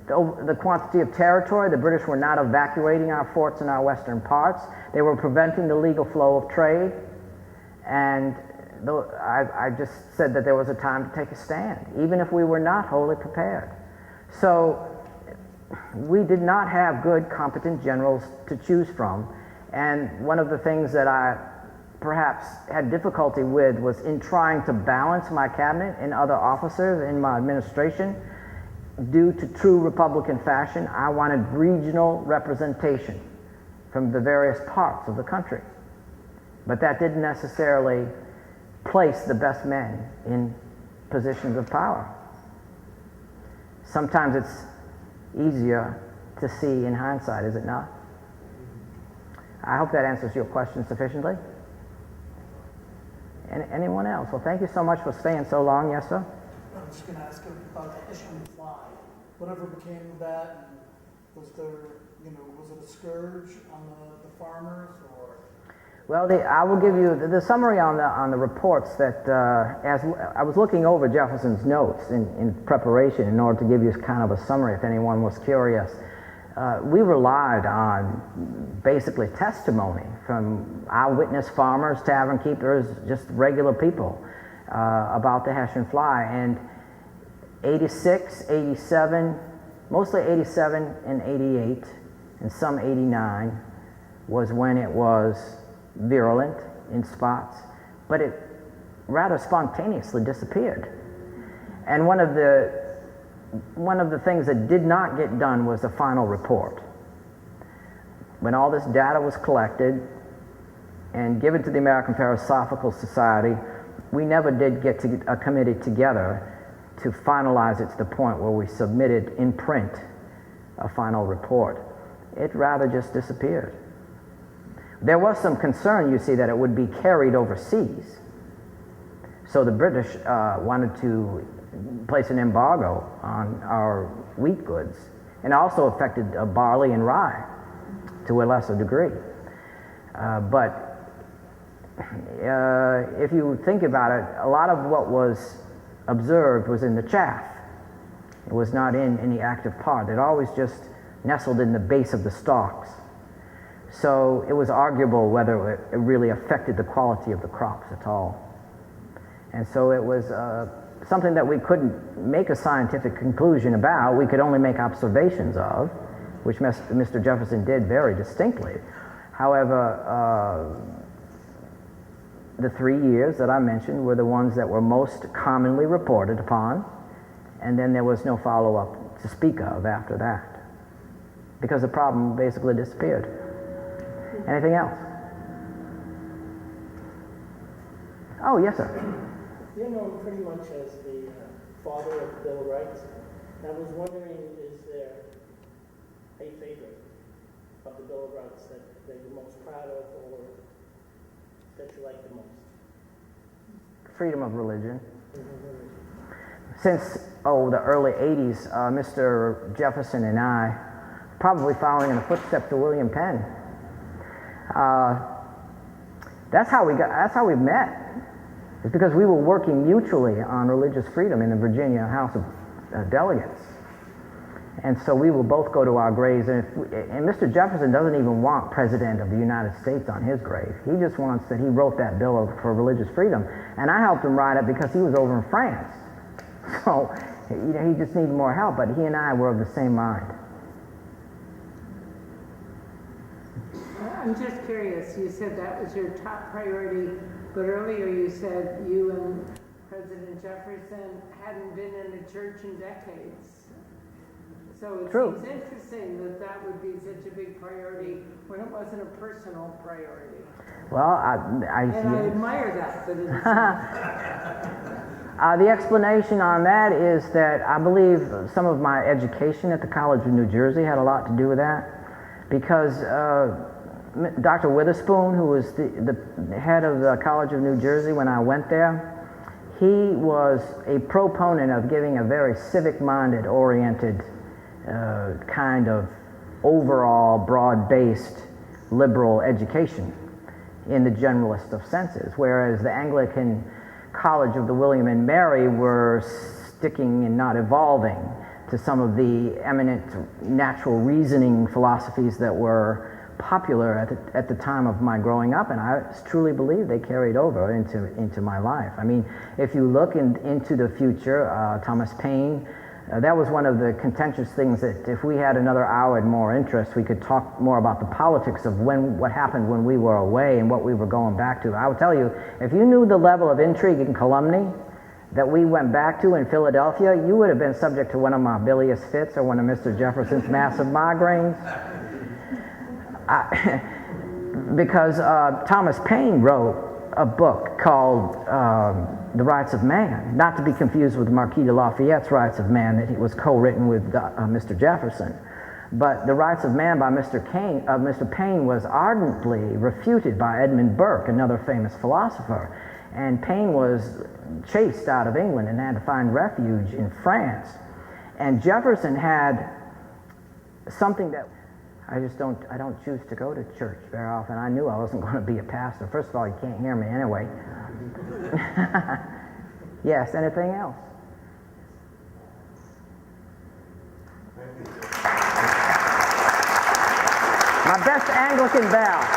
The quantity of territory. The British were not evacuating our forts in our western parts. They were preventing the legal flow of trade. And I just said that there was a time to take a stand, even if we were not wholly prepared. So we did not have good, competent generals to choose from. And one of the things that I perhaps had difficulty with was in trying to balance my cabinet and other officers in my administration. Due to true Republican fashion, I wanted regional representation from the various parts of the country. But that didn't necessarily place the best men in positions of power. Sometimes it's easier to see in hindsight, is it not? I hope that answers your question sufficiently. Anyone else? Well, thank you so much for staying so long. Yes, sir? I was just going to ask about the Hessian fly. Whatever became of that, was there, was it a scourge on the farmers, or? Well, I will give you the summary on the reports that, as I was looking over Jefferson's notes in preparation in order to give you kind of a summary if anyone was curious. We relied on basically testimony from eyewitness farmers, tavern keepers, just regular people about the Hessian fly. And 86, 87, mostly 87 and 88, and some 89 was when it was virulent in spots, but it rather spontaneously disappeared. And one of the things that did not get done was the final report. When all this data was collected and given to the American Parasophical Society, we never did get a committee together to finalize it to the point where we submitted in print a final report. It rather just disappeared. There was some concern, you see, that it would be carried overseas. So the British wanted to place an embargo on our wheat goods, and also affected barley and rye to a lesser degree. But if you think about it, a lot of what was observed was in the chaff. It was not in any active part. It always just nestled in the base of the stalks. So it was arguable whether it really affected the quality of the crops at all. And so it was something that we couldn't make a scientific conclusion about. We could only make observations of, which Mr. Jefferson did very distinctly. However, the 3 years that I mentioned were the ones that were most commonly reported upon, and then there was no follow-up to speak of after that, because the problem basically disappeared. Anything else? Oh, yes, sir. You're known pretty much as the father of the Bill of Rights. I was wondering, is there a favorite of the Bill of Rights that you're most proud of, or that you like the most? Freedom of religion. Since, the early 80s, Mr. Jefferson and I, probably following in the footsteps of William Penn, that's how we met. It's because we were working mutually on religious freedom in the Virginia House of Delegates. And so we will both go to our graves, and Mr. Jefferson doesn't even want President of the United States on his grave. He just wants that he wrote that bill for religious freedom. And I helped him write it because he was over in France. So, he just needed more help, but he and I were of the same mind. I'm just curious, you said that was your top priority, but earlier you said you and President Jefferson hadn't been in a church in decades. So it True. seems interesting that that would be such a big priority when it wasn't a personal priority. Well, And I admire that, but it's the explanation on that is that I believe some of my education at the College of New Jersey had a lot to do with that, because Dr. Witherspoon, who was the head of the College of New Jersey when I went there, he was a proponent of giving a very civic-minded, oriented, kind of overall broad-based liberal education in the generalist of senses, whereas the Anglican College of the William and Mary were sticking and not evolving to some of the eminent natural reasoning philosophies that were popular at the time of my growing up, and I truly believe they carried over into my life. I mean, if you look into the future, Thomas Paine, that was one of the contentious things, that if we had another hour and more interest, we could talk more about the politics of what happened when we were away and what we were going back to. I will tell you, if you knew the level of intrigue and calumny that we went back to in Philadelphia, you would have been subject to one of my bilious fits or one of Mr. Jefferson's massive migraines. Because Thomas Paine wrote a book called The Rights of Man, not to be confused with Marquis de Lafayette's Rights of Man that he was co-written with Mr. Jefferson. But The Rights of Man by Mr. Paine was ardently refuted by Edmund Burke, another famous philosopher. And Paine was chased out of England and had to find refuge in France. And Jefferson had something that I don't choose to go to church very often. I knew I wasn't going to be a pastor. First of all, you can't hear me anyway. Yes, anything else? My best Anglican bow.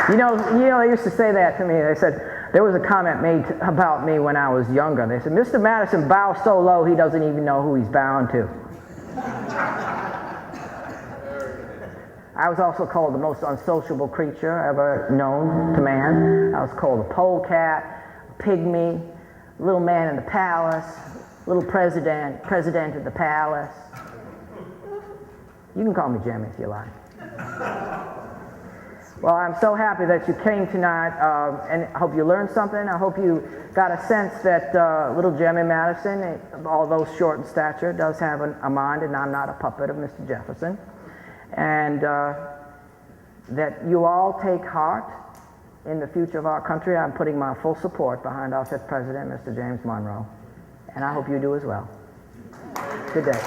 You know, they used to say that to me. They said, there was a comment made about me when I was younger. They said, Mr. Madison bows so low he doesn't even know who he's bowing to. I was also called the most unsociable creature ever known to man. I was called a polecat, a pygmy, little man in the palace, little president of the palace. You can call me Jimmy if you like. Well, I'm so happy that you came tonight, and I hope you learned something. I hope you got a sense that little Jemmy Madison, although short in stature, does have a mind, and I'm not a puppet of Mr. Jefferson. And that you all take heart in the future of our country. I'm putting my full support behind our fifth president, Mr. James Monroe. And I hope you do as well. Good day.